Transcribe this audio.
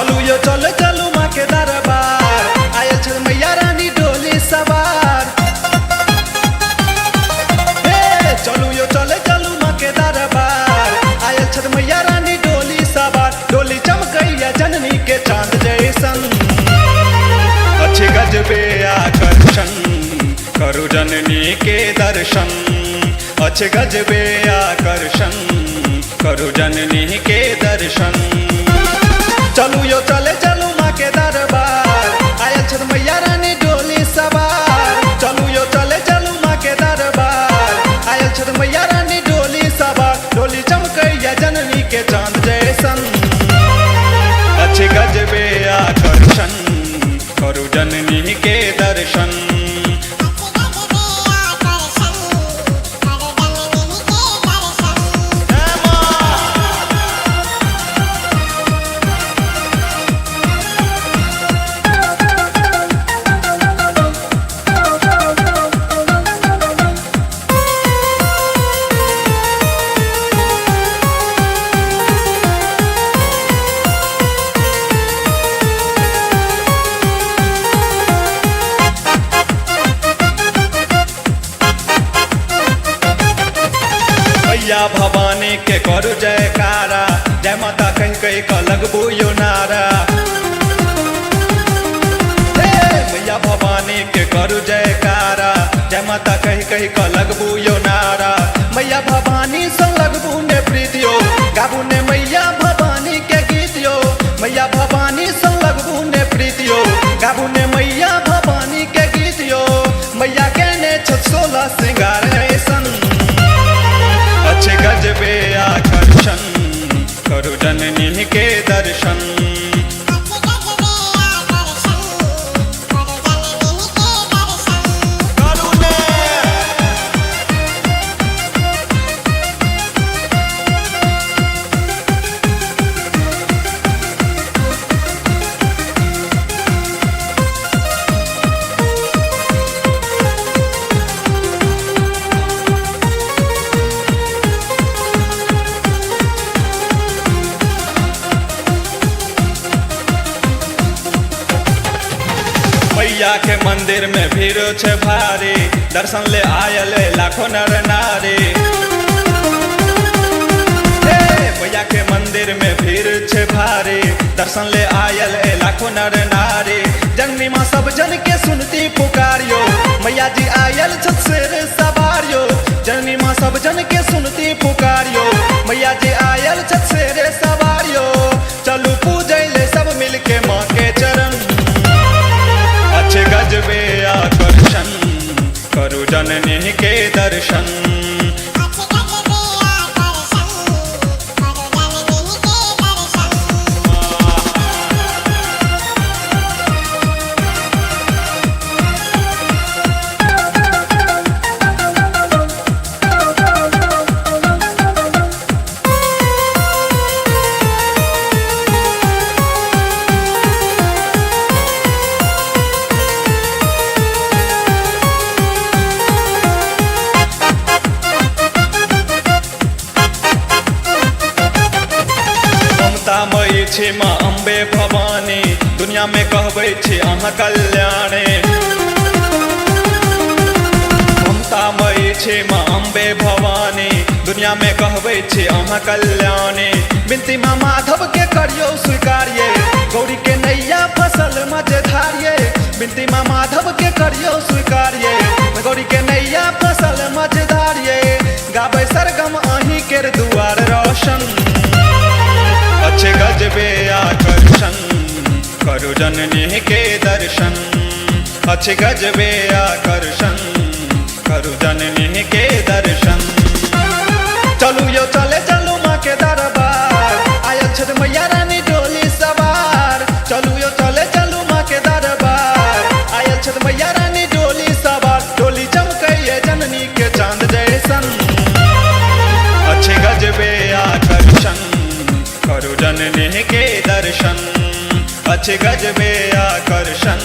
चलू यो चले चलू माँ के दरबार, आयल छल मैया रानी डोली सवार। हे चलू यो चले चलू माँ के दरबार, आयल छल मैया रानी डोली सवार। डोली चमकैया जननी के चांद जैसन, अच्छे गजबे आकर्षण करू जननी के दर्शन। अच्छे गजबे आकर्षण करू जननी के दर्शन। चलू यो चले चलू माँ के दरबार, आयल छल मैया रानी डोली सवार। चलू यो चले चलू माँ के दरबार, आयल छल मैया रानी डोली सवार। डोली चमकैया जननी के चांद जैसन, अच्छे गजबे आकर्षण करू जननी के दर्शन। मैया भवानी के करू जयकारा, जय माता कहीं कहीं का लगबू यो नारा। मैया भवानी के करू जयकारा, जय माता कहीं कहीं का लगबू यो नारा। मैया भवानी से लगबू ने प्रीतियो, गाबू ने मैया भवानी के गीतियो। मैया भवानी से लगबू ने प्रीतियो, गाबू ने मैया भवानी के गीतियो। मैया के ने 16 श्रृंगार ऐसन, अच्छे गजबे आकर्षण करू जननी के दर्शन। मैया के मंदिर में भीड़ छे भारी, दर्शन ले आयल लाखों नर नारी। मैया के मंदिर में भीड़ छे भारी, दर्शन ले आयल लाखों नर नारी। जननी माँ सब जन के सुनती पुकारियो, मैया जी आयल छत शेर सवारियो। जननी माँ सब जन के सुनती पुकारियो, मैया जी आयल छत शेर सवारियो। चलू पूजैले सब मिल के माँ के चरण, अच्छे गजबे आकर्षण करू जननी के दर्शन। मई छे माँ अम्बे भवानी, दुनिया में कहबै छे अहाँ कल्याणी। ममता मई छे माँ अम्बे भवानी, दुनिया में कहबै छे अहाँ कल्याणी। बिनती माँ माधव के करियो स्वीकार्य, गौरी के नैया फसल मझधारिये। बिनती माँ माधव के करियो स्वीकार्य, गौरी के नैया फसल मझधारिये। गाबै सरगम अहीं केर दुआर रोशन, अच्छे गजबे आकर्षण करू जननी के दर्शन। अच्छे गजबे आकर्षण करू जननी के दर्शन। चलू यो चले चलू माँ के दरबार, आयल छल मैया रानी डोली सवार। चलू यो चले चलू माँ के दरबार, आयल छल मैया रानी डोली सवार। डोली चमकैया जननी के चांद जैसन, अच्छे गजबे आकर्षण करू जननी के दर्शन। अच्छे गजबे आकर्षण